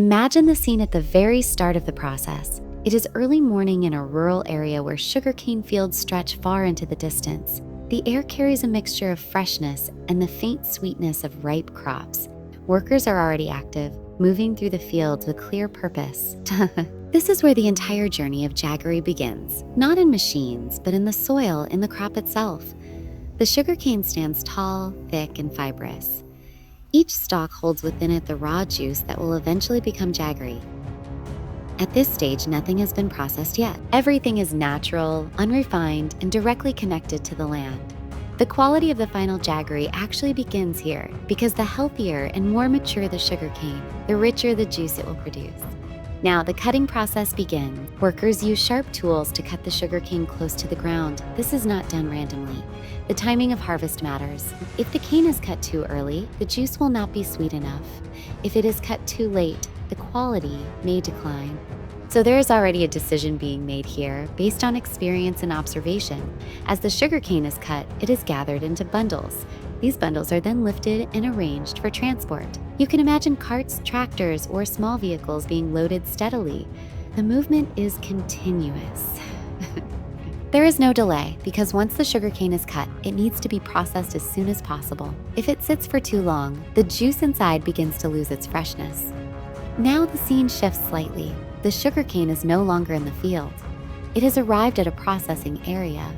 Imagine the scene at the very start of the process. It is early morning in a rural area where sugarcane fields stretch far into the distance. The air carries a mixture of freshness and the faint sweetness of ripe crops. Workers are already active, moving through the fields with clear purpose. This is where the entire journey of jaggery begins, not in machines, but in the soil, in the crop itself. The sugarcane stands tall, thick, and fibrous. Each stalk holds within it the raw juice that will eventually become jaggery. At this stage, nothing has been processed yet. Everything is natural, unrefined, and directly connected to the land. The quality of the final jaggery actually begins here, because the healthier and more mature the sugarcane, the richer the juice it will produce. Now, the cutting process begins. Workers use sharp tools to cut the sugarcane close to the ground. This is not done randomly. The timing of harvest matters. If the cane is cut too early, the juice will not be sweet enough. If it is cut too late, the quality may decline. So there is already a decision being made here based on experience and observation. As the sugarcane is cut, it is gathered into bundles. These bundles are then lifted and arranged for transport. You can imagine carts, tractors, or small vehicles being loaded steadily. The movement is continuous. There is no delay because once the sugarcane is cut, it needs to be processed as soon as possible. If it sits for too long, the juice inside begins to lose its freshness. Now the scene shifts slightly. The sugarcane is no longer in the field. It has arrived at a processing area.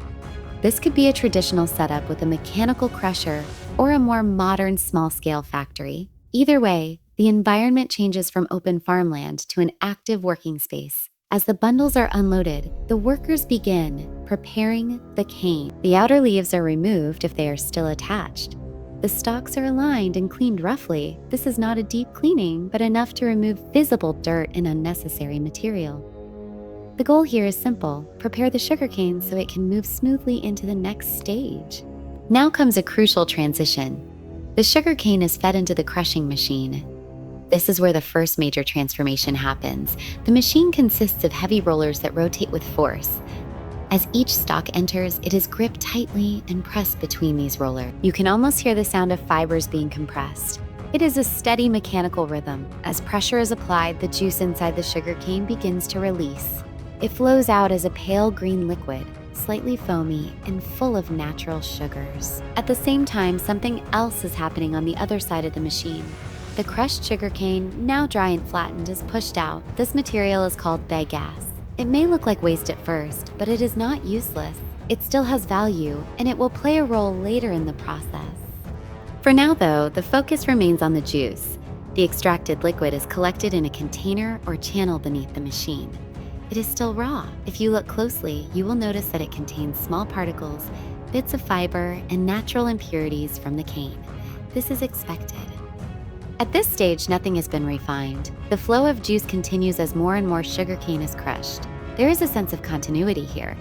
This could be a traditional setup with a mechanical crusher or a more modern small-scale factory. Either way, the environment changes from open farmland to an active working space. As the bundles are unloaded, the workers begin preparing the cane. The outer leaves are removed if they are still attached. The stalks are aligned and cleaned roughly. This is not a deep cleaning, but enough to remove visible dirt and unnecessary material. The goal here is simple: prepare the sugarcane so it can move smoothly into the next stage. Now comes a crucial transition. The sugarcane is fed into the crushing machine. This is where the first major transformation happens. The machine consists of heavy rollers that rotate with force. As each stalk enters, it is gripped tightly and pressed between these rollers. You can almost hear the sound of fibers being compressed. It is a steady mechanical rhythm. As pressure is applied, the juice inside the sugarcane begins to release. It flows out as a pale green liquid, slightly foamy and full of natural sugars. At the same time, something else is happening on the other side of the machine. The crushed sugarcane, now dry and flattened, is pushed out. This material is called bagasse. It may look like waste at first, but it is not useless. It still has value, and it will play a role later in the process. For now, though, the focus remains on the juice. The extracted liquid is collected in a container or channel beneath the machine. It is still raw. If you look closely, you will notice that it contains small particles, bits of fiber, and natural impurities from the cane. This is expected. At this stage, nothing has been refined. The flow of juice continues as more and more sugarcane is crushed. There is a sense of continuity here.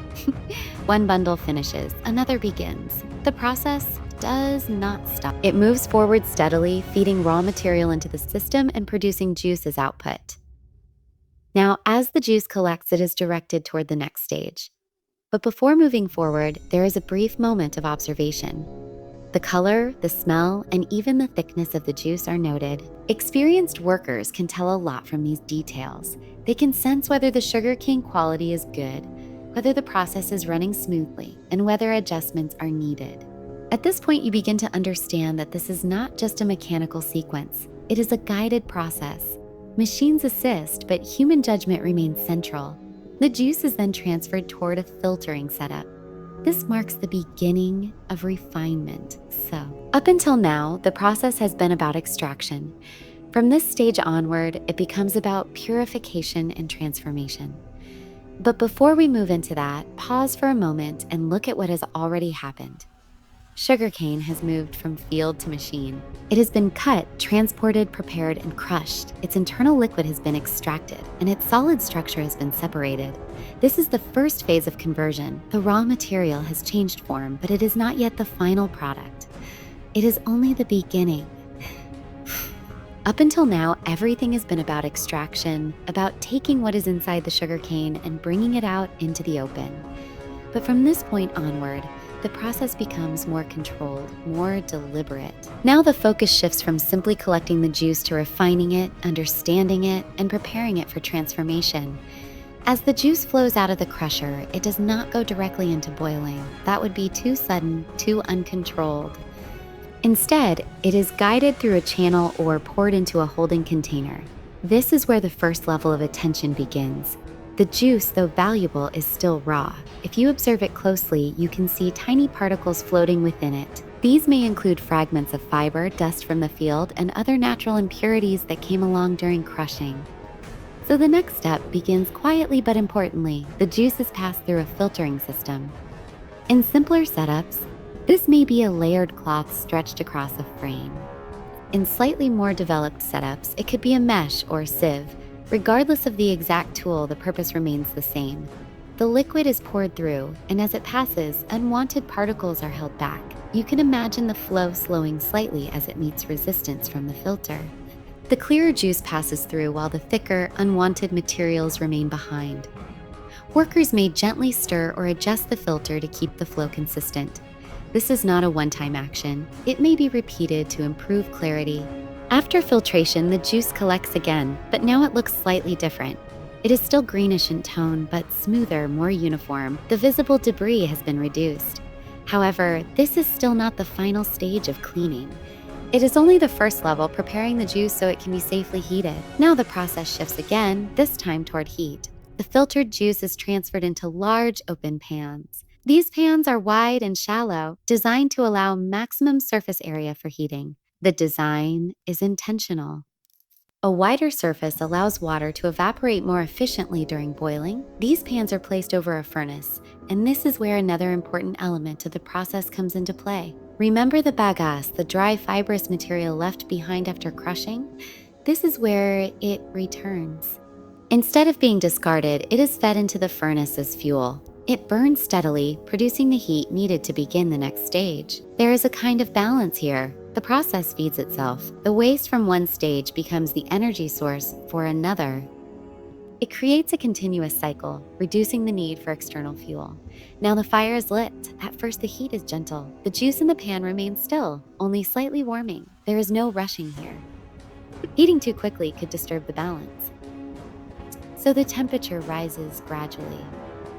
One bundle finishes, another begins. The process does not stop. It moves forward steadily, feeding raw material into the system and producing juice as output. Now, as the juice collects, it is directed toward the next stage. But before moving forward, there is a brief moment of observation. The color, the smell, and even the thickness of the juice are noted. Experienced workers can tell a lot from these details. They can sense whether the sugarcane quality is good, whether the process is running smoothly, and whether adjustments are needed. At this point, you begin to understand that this is not just a mechanical sequence. It is a guided process. Machines assist, but human judgment remains central. The juice is then transferred toward a filtering setup. This marks the beginning of refinement. So, up until now, the process has been about extraction. From this stage onward, it becomes about purification and transformation. But before we move into that, pause for a moment and look at what has already happened. Sugarcane has moved from field to machine. It has been cut, transported, prepared, and crushed. Its internal liquid has been extracted, and its solid structure has been separated. This is the first phase of conversion. The raw material has changed form, but it is not yet the final product. It is only the beginning. Up until now, everything has been about extraction, about taking what is inside the sugarcane and bringing it out into the open. But from this point onward, the process becomes more controlled, more deliberate. Now the focus shifts from simply collecting the juice to refining it, understanding it, and preparing it for transformation. As the juice flows out of the crusher, it does not go directly into boiling. That would be too sudden, too uncontrolled. Instead, it is guided through a channel or poured into a holding container. This is where the first level of attention begins. The juice, though valuable, is still raw. If you observe it closely, you can see tiny particles floating within it. These may include fragments of fiber, dust from the field, and other natural impurities that came along during crushing. So the next step begins quietly but importantly. The juice is passed through a filtering system. In simpler setups, this may be a layered cloth stretched across a frame. In slightly more developed setups, it could be a mesh or sieve. Regardless of the exact tool, the purpose remains the same. The liquid is poured through, and as it passes, unwanted particles are held back. You can imagine the flow slowing slightly as it meets resistance from the filter. The clearer juice passes through while the thicker, unwanted materials remain behind. Workers may gently stir or adjust the filter to keep the flow consistent. This is not a one-time action. It may be repeated to improve clarity. After filtration, the juice collects again, but now it looks slightly different. It is still greenish in tone, but smoother, more uniform. The visible debris has been reduced. However, this is still not the final stage of cleaning. It is only the first level, preparing the juice so it can be safely heated. Now the process shifts again, this time toward heat. The filtered juice is transferred into large open pans. These pans are wide and shallow, designed to allow maximum surface area for heating. The design is intentional. A wider surface allows water to evaporate more efficiently during boiling. These pans are placed over a furnace, and this is where another important element of the process comes into play. Remember the bagasse, the dry fibrous material left behind after crushing? This is where it returns. Instead of being discarded, it is fed into the furnace as fuel. It burns steadily, producing the heat needed to begin the next stage. There is a kind of balance here. The process feeds itself. The waste from one stage becomes the energy source for another. It creates a continuous cycle, reducing the need for external fuel. Now the fire is lit. At first the heat is gentle. The juice in the pan remains still, only slightly warming. There is no rushing here. Heating too quickly could disturb the balance. So the temperature rises gradually.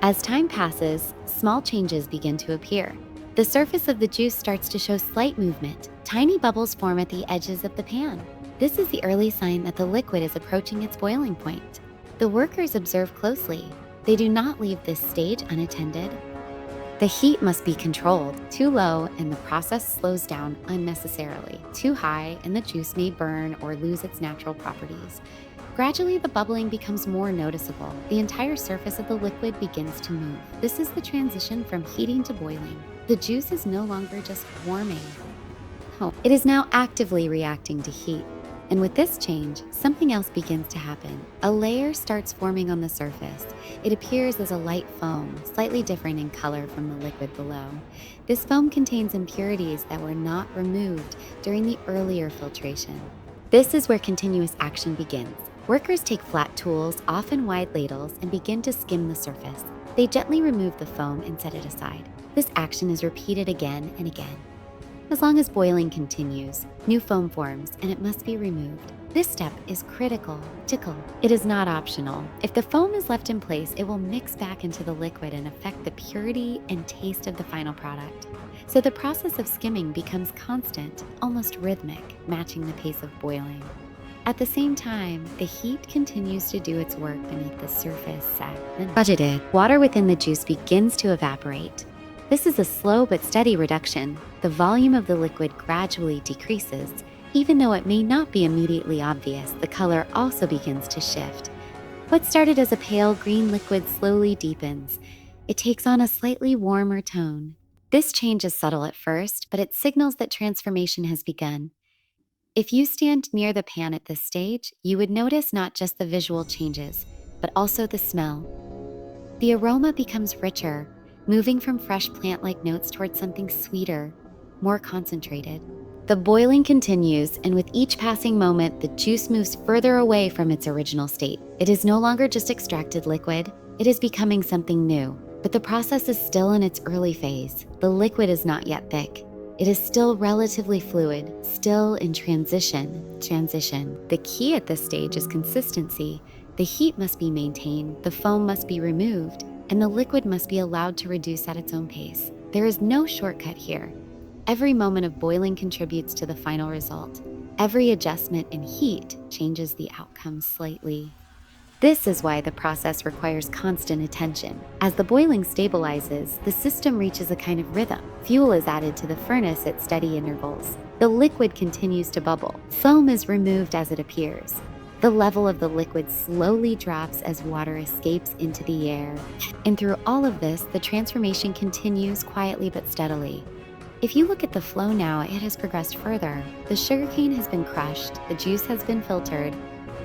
As time passes, small changes begin to appear. The surface of the juice starts to show slight movement. Tiny bubbles form at the edges of the pan. This is the early sign that the liquid is approaching its boiling point. The workers observe closely. They do not leave this stage unattended. The heat must be controlled. Too low and the process slows down unnecessarily. Too high and the juice may burn or lose its natural properties. Gradually, the bubbling becomes more noticeable. The entire surface of the liquid begins to move. This is the transition from heating to boiling. The juice is no longer just warming. It is now actively reacting to heat. And with this change, something else begins to happen. A layer starts forming on the surface. It appears as a light foam, slightly different in color from the liquid below. This foam contains impurities that were not removed during the earlier filtration. This is where continuous action begins. Workers take flat tools, often wide ladles, and begin to skim the surface. They gently remove the foam and set it aside. This action is repeated again and again. As long as boiling continues, new foam forms and it must be removed. This step is critical. It is not optional. If the foam is left in place, it will mix back into the liquid and affect the purity and taste of the final product. So the process of skimming becomes constant, almost rhythmic, matching the pace of boiling. At the same time, the heat continues to do its work beneath the surface set. Budgeted. Water within the juice begins to evaporate. This is a slow but steady reduction. The volume of the liquid gradually decreases. Even though it may not be immediately obvious, the color also begins to shift. What started as a pale green liquid slowly deepens. It takes on a slightly warmer tone. This change is subtle at first, but it signals that transformation has begun. If you stand near the pan at this stage, you would notice not just the visual changes, but also the smell. The aroma becomes richer, moving from fresh plant-like notes towards something sweeter, more concentrated. The boiling continues, and with each passing moment, the juice moves further away from its original state. It is no longer just extracted liquid, it is becoming something new. But the process is still in its early phase. The liquid is not yet thick. It is still relatively fluid, still in transition. The key at this stage is consistency. The heat must be maintained, the foam must be removed, and the liquid must be allowed to reduce at its own pace. There is no shortcut here. Every moment of boiling contributes to the final result. Every adjustment in heat changes the outcome slightly. This is why the process requires constant attention. As the boiling stabilizes, the system reaches a kind of rhythm. Fuel is added to the furnace at steady intervals. The liquid continues to bubble. Foam is removed as it appears. The level of the liquid slowly drops as water escapes into the air. And through all of this, the transformation continues quietly but steadily. If you look at the flow now, it has progressed further. The sugarcane has been crushed, the juice has been filtered,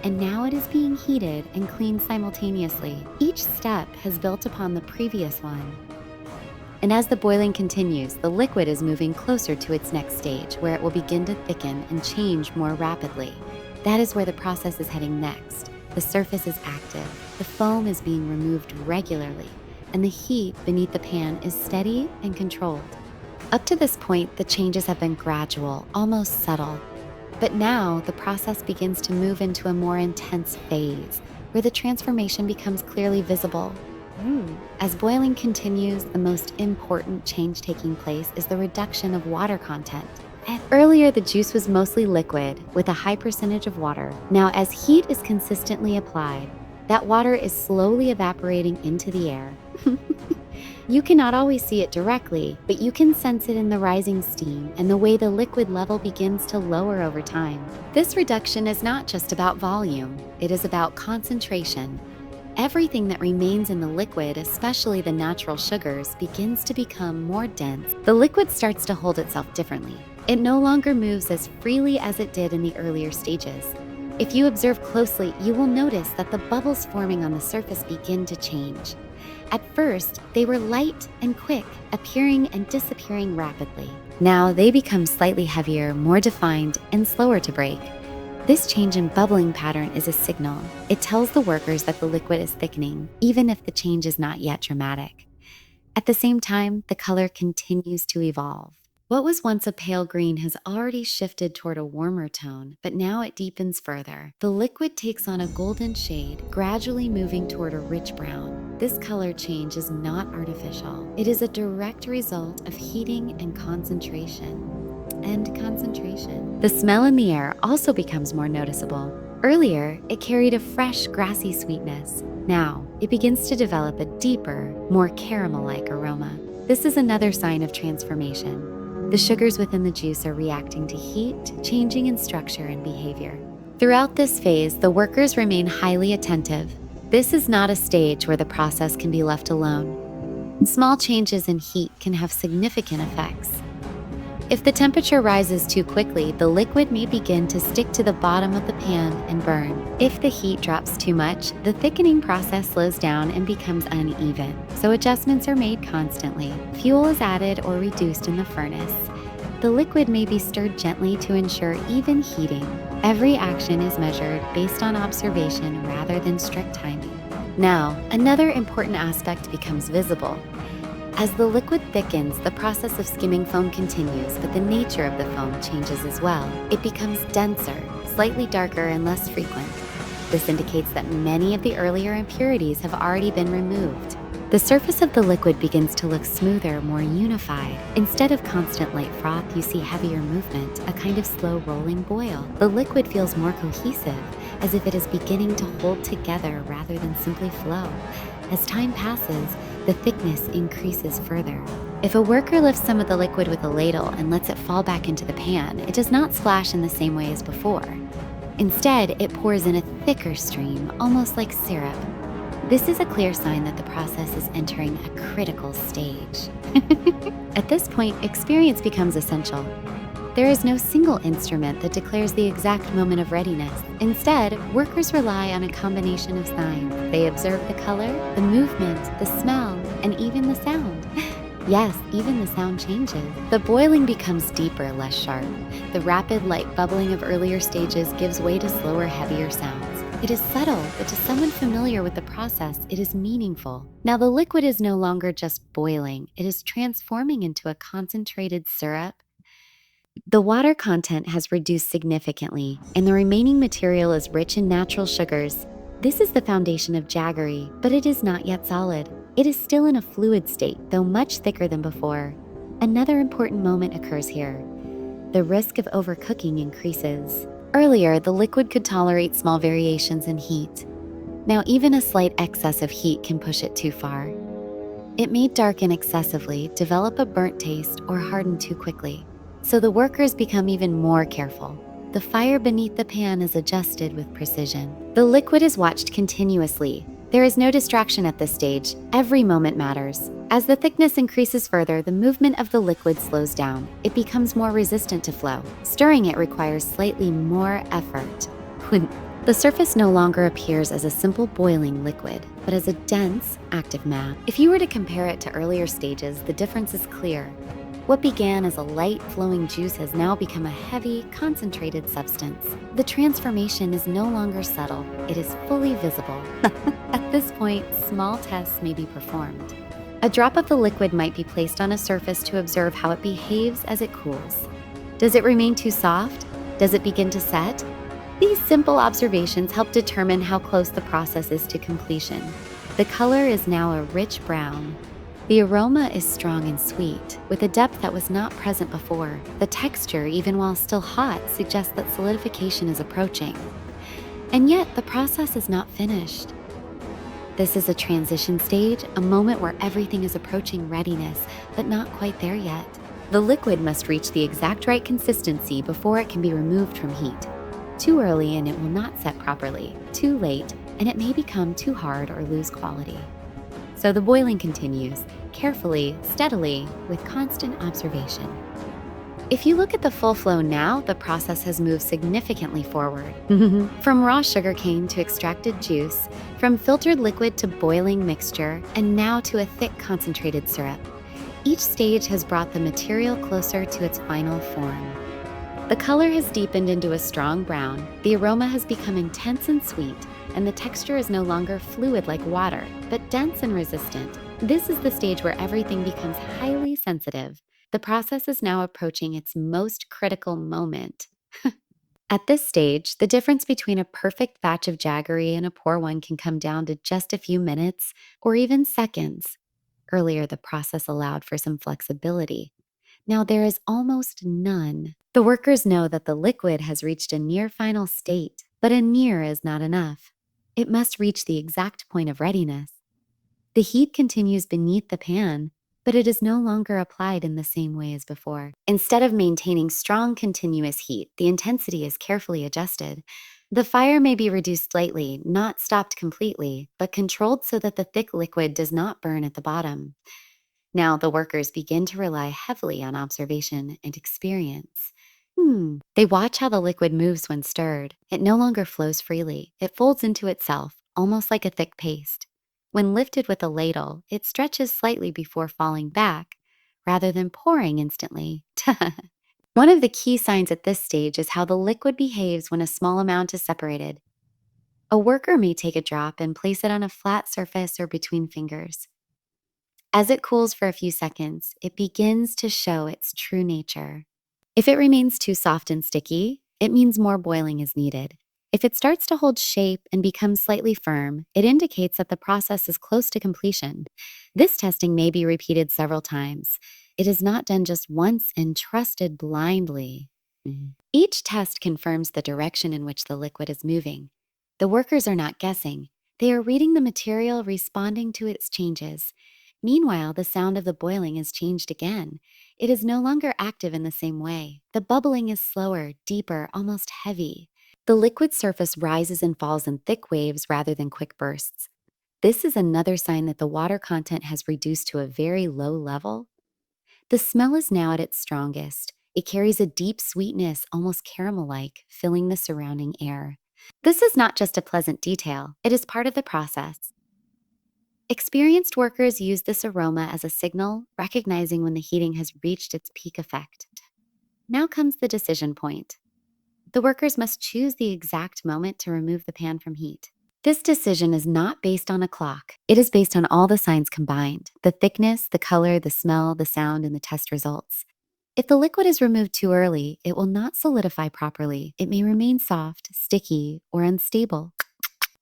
and now it is being heated and cleaned simultaneously. Each step has built upon the previous one. And as the boiling continues, the liquid is moving closer to its next stage, where it will begin to thicken and change more rapidly. That is where the process is heading next. The surface is active, the foam is being removed regularly, and the heat beneath the pan is steady and controlled. Up to this point, the changes have been gradual, almost subtle. But now, the process begins to move into a more intense phase, where the transformation becomes clearly visible. As boiling continues, the most important change taking place is the reduction of water content. Earlier, the juice was mostly liquid, with a high percentage of water. Now, as heat is consistently applied, that water is slowly evaporating into the air. You cannot always see it directly, but you can sense it in the rising steam and the way the liquid level begins to lower over time. This reduction is not just about volume, it is about concentration. Everything that remains in the liquid, especially the natural sugars, begins to become more dense. The liquid starts to hold itself differently. It no longer moves as freely as it did in the earlier stages. If you observe closely, you will notice that the bubbles forming on the surface begin to change. At first, they were light and quick, appearing and disappearing rapidly. Now they become slightly heavier, more defined, and slower to break. This change in bubbling pattern is a signal. It tells the workers that the liquid is thickening, even if the change is not yet dramatic. At the same time, the color continues to evolve. What was once a pale green has already shifted toward a warmer tone, but now it deepens further. The liquid takes on a golden shade, gradually moving toward a rich brown. This color change is not artificial. It is a direct result of heating and concentration. The smell in the air also becomes more noticeable. Earlier, it carried a fresh, grassy sweetness. Now, it begins to develop a deeper, more caramel-like aroma. This is another sign of transformation. The sugars within the juice are reacting to heat, changing in structure and behavior. Throughout this phase, the workers remain highly attentive. This is not a stage where the process can be left alone. Small changes in heat can have significant effects. If the temperature rises too quickly, the liquid may begin to stick to the bottom of the pan and burn. If the heat drops too much, the thickening process slows down and becomes uneven, so adjustments are made constantly. Fuel is added or reduced in the furnace. The liquid may be stirred gently to ensure even heating. Every action is measured based on observation rather than strict timing. Now, another important aspect becomes visible. As the liquid thickens, the process of skimming foam continues, but the nature of the foam changes as well. It becomes denser, slightly darker, and less frequent. This indicates that many of the earlier impurities have already been removed. The surface of the liquid begins to look smoother, more unified. Instead of constant light froth, you see heavier movement, a kind of slow rolling boil. The liquid feels more cohesive, as if it is beginning to hold together rather than simply flow. As time passes, the thickness increases further. If a worker lifts some of the liquid with a ladle and lets it fall back into the pan, it does not splash in the same way as before. Instead, it pours in a thicker stream, almost like syrup. This is a clear sign that the process is entering a critical stage. At this point, experience becomes essential. There is no single instrument that declares the exact moment of readiness. Instead, workers rely on a combination of signs. They observe the color, the movement, the smell, and even the sound. Yes, even the sound changes. The boiling becomes deeper, less sharp. The rapid, light bubbling of earlier stages gives way to slower, heavier sounds. It is subtle, but to someone familiar with the process, it is meaningful. Now, the liquid is no longer just boiling, it is transforming into a concentrated syrup. The water content has reduced significantly, and the remaining material is rich in natural sugars. This is the foundation of jaggery, but it is not yet solid. It is still in a fluid state, though much thicker than before. Another important moment occurs here. The risk of overcooking increases. Earlier, the liquid could tolerate small variations in heat. Now, even a slight excess of heat can push it too far. It may darken excessively, develop a burnt taste, or harden too quickly. So the workers become even more careful. The fire beneath the pan is adjusted with precision. The liquid is watched continuously. There is no distraction at this stage. Every moment matters. As the thickness increases further, the movement of the liquid slows down. It becomes more resistant to flow. Stirring it requires slightly more effort. The surface no longer appears as a simple boiling liquid, but as a dense, active mass. If you were to compare it to earlier stages, the difference is clear. What began as a light, flowing juice has now become a heavy, concentrated substance. The transformation is no longer subtle, it is fully visible. At this point, small tests may be performed. A drop of the liquid might be placed on a surface to observe how it behaves as it cools. Does it remain too soft? Does it begin to set? These simple observations help determine how close the process is to completion. The color is now a rich brown. The aroma is strong and sweet, with a depth that was not present before. The texture, even while still hot, suggests that solidification is approaching. And yet, the process is not finished. This is a transition stage, a moment where everything is approaching readiness, but not quite there yet. The liquid must reach the exact right consistency before it can be removed from heat. Too early and it will not set properly. Too late and it may become too hard or lose quality. So the boiling continues, carefully, steadily, with constant observation. If you look at the full flow now, the process has moved significantly forward. From raw sugarcane to extracted juice, from filtered liquid to boiling mixture, and now to a thick concentrated syrup. Each stage has brought the material closer to its final form. The color has deepened into a strong brown, the aroma has become intense and sweet, and the texture is no longer fluid like water, but dense and resistant. This is the stage where everything becomes highly sensitive. The process is now approaching its most critical moment. At this stage, the difference between a perfect batch of jaggery and a poor one can come down to just a few minutes or even seconds. Earlier, the process allowed for some flexibility. Now there is almost none. The workers know that the liquid has reached a near final state, but a near is not enough. It must reach the exact point of readiness. The heat continues beneath the pan, but it is no longer applied in the same way as before. Instead of maintaining strong continuous heat, the intensity is carefully adjusted. The fire may be reduced slightly, not stopped completely, but controlled so that the thick liquid does not burn at the bottom. Now the workers begin to rely heavily on observation and experience. They watch how the liquid moves when stirred. It no longer flows freely. It folds into itself, almost like a thick paste. When lifted with a ladle, it stretches slightly before falling back, rather than pouring instantly. One of the key signs at this stage is how the liquid behaves when a small amount is separated. A worker may take a drop and place it on a flat surface or between fingers. As it cools for a few seconds, it begins to show its true nature. If it remains too soft and sticky, it means more boiling is needed. If it starts to hold shape and becomes slightly firm, it indicates that the process is close to completion. This testing may be repeated several times. It is not done just once and trusted blindly. Each test confirms the direction in which the liquid is moving. The workers are not guessing. They are reading the material, responding to its changes. Meanwhile, the sound of the boiling has changed again. It is no longer active in the same way. The bubbling is slower, deeper, almost heavy. The liquid surface rises and falls in thick waves rather than quick bursts. This is another sign that the water content has reduced to a very low level. The smell is now at its strongest. It carries a deep sweetness, almost caramel-like, filling the surrounding air. This is not just a pleasant detail. It is part of the process. Experienced workers use this aroma as a signal, recognizing when the heating has reached its peak effect. Now comes the decision point. The workers must choose the exact moment to remove the pan from heat. This decision is not based on a clock. It is based on all the signs combined: the thickness, the color, the smell, the sound, and the test results. If the liquid is removed too early, it will not solidify properly. It may remain soft, sticky, or unstable.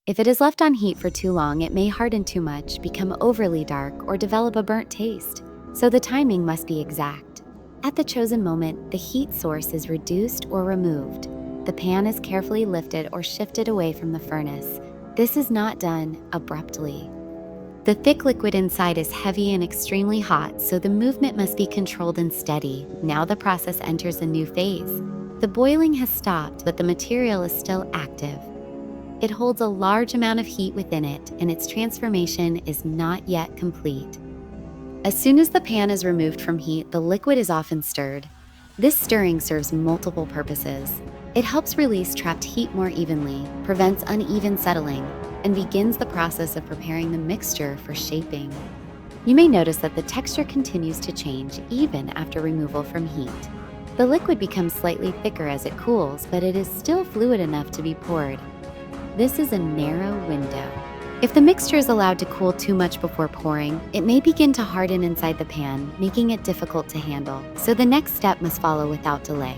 If it is left on heat for too long, it may harden too much, become overly dark, or develop a burnt taste. So the timing must be exact. At the chosen moment, the heat source is reduced or removed. The pan is carefully lifted or shifted away from the furnace. This is not done abruptly. The thick liquid inside is heavy and extremely hot, so the movement must be controlled and steady. Now the process enters a new phase. The boiling has stopped, but the material is still active. It holds a large amount of heat within it, and its transformation is not yet complete. As soon as the pan is removed from heat, the liquid is often stirred. This stirring serves multiple purposes. It helps release trapped heat more evenly, prevents uneven settling, and begins the process of preparing the mixture for shaping. You may notice that the texture continues to change even after removal from heat. The liquid becomes slightly thicker as it cools, but it is still fluid enough to be poured. This is a narrow window. If the mixture is allowed to cool too much before pouring, it may begin to harden inside the pan, making it difficult to handle, so the next step must follow without delay.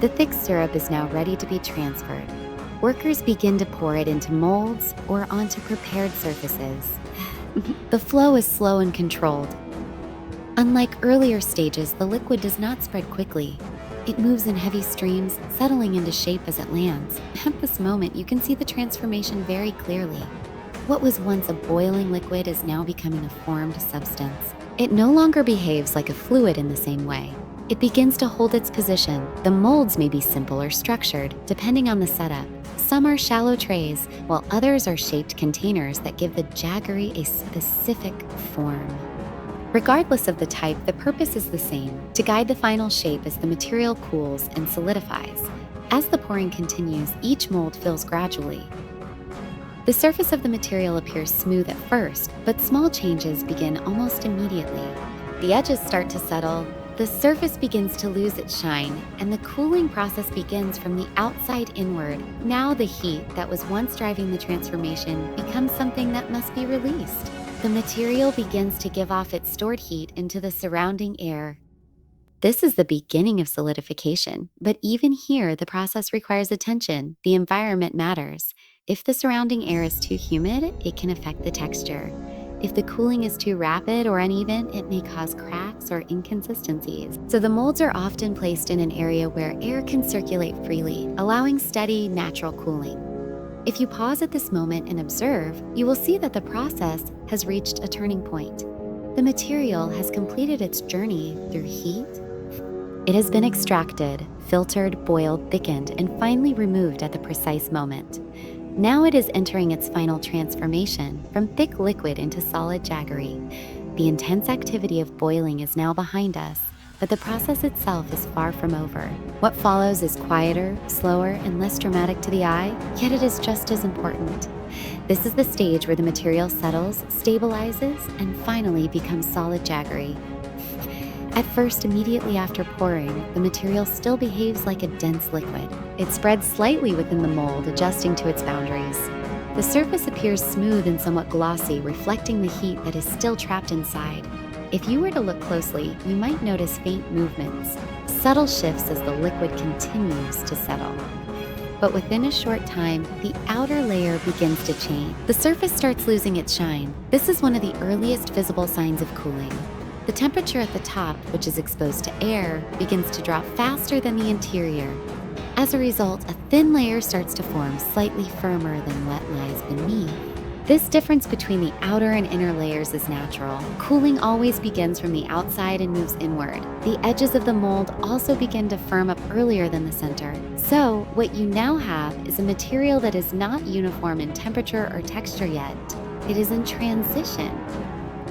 The thick syrup is now ready to be transferred. Workers begin to pour it into molds or onto prepared surfaces. The flow is slow and controlled. Unlike earlier stages, the liquid does not spread quickly. It moves in heavy streams, settling into shape as it lands. At this moment, you can see the transformation very clearly. What was once a boiling liquid is now becoming a formed substance. It no longer behaves like a fluid in the same way. It begins to hold its position. The molds may be simple or structured, depending on the setup. Some are shallow trays, while others are shaped containers that give the jaggery a specific form. Regardless of the type, the purpose is the same: to guide the final shape as the material cools and solidifies. As the pouring continues, each mold fills gradually. The surface of the material appears smooth at first, but small changes begin almost immediately. The edges start to settle, the surface begins to lose its shine, and the cooling process begins from the outside inward. Now the heat that was once driving the transformation becomes something that must be released. The material begins to give off its stored heat into the surrounding air. This is the beginning of solidification, but even here, the process requires attention. The environment matters. If the surrounding air is too humid, it can affect the texture. If the cooling is too rapid or uneven, it may cause cracks or inconsistencies. So the molds are often placed in an area where air can circulate freely, allowing steady, natural cooling. If you pause at this moment and observe, you will see that the process has reached a turning point. The material has completed its journey through heat. It has been extracted, filtered, boiled, thickened, and finally removed at the precise moment. Now it is entering its final transformation from thick liquid into solid jaggery. The intense activity of boiling is now behind us, but the process itself is far from over. What follows is quieter, slower, and less dramatic to the eye, yet it is just as important. This is the stage where the material settles, stabilizes, and finally becomes solid jaggery. At first, immediately after pouring, the material still behaves like a dense liquid. It spreads slightly within the mold, adjusting to its boundaries. The surface appears smooth and somewhat glossy, reflecting the heat that is still trapped inside. If you were to look closely, you might notice faint movements, subtle shifts as the liquid continues to settle. But within a short time, the outer layer begins to change. The surface starts losing its shine. This is one of the earliest visible signs of cooling. The temperature at the top, which is exposed to air, begins to drop faster than the interior. As a result, a thin layer starts to form, slightly firmer than what lies beneath. This difference between the outer and inner layers is natural. Cooling always begins from the outside and moves inward. The edges of the mold also begin to firm up earlier than the center. So, what you now have is a material that is not uniform in temperature or texture yet. It is in transition.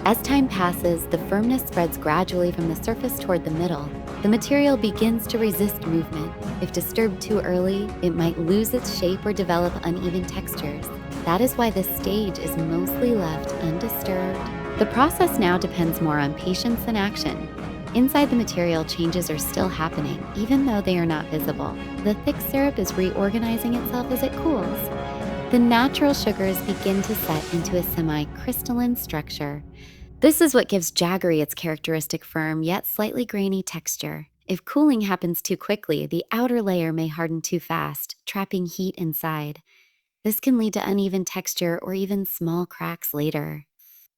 As time passes, the firmness spreads gradually from the surface toward the middle. The material begins to resist movement. If disturbed too early, it might lose its shape or develop uneven textures. That is why this stage is mostly left undisturbed. The process now depends more on patience than action. Inside the material, changes are still happening, even though they are not visible. The thick syrup is reorganizing itself as it cools. The natural sugars begin to set into a semi-crystalline structure. This is what gives jaggery its characteristic firm yet slightly grainy texture. If cooling happens too quickly, the outer layer may harden too fast, trapping heat inside. This can lead to uneven texture or even small cracks later.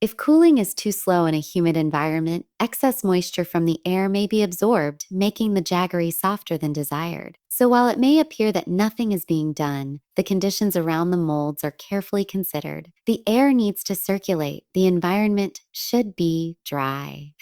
If cooling is too slow in a humid environment, excess moisture from the air may be absorbed, making the jaggery softer than desired. So while it may appear that nothing is being done, the conditions around the molds are carefully considered. The air needs to circulate. The environment should be dry.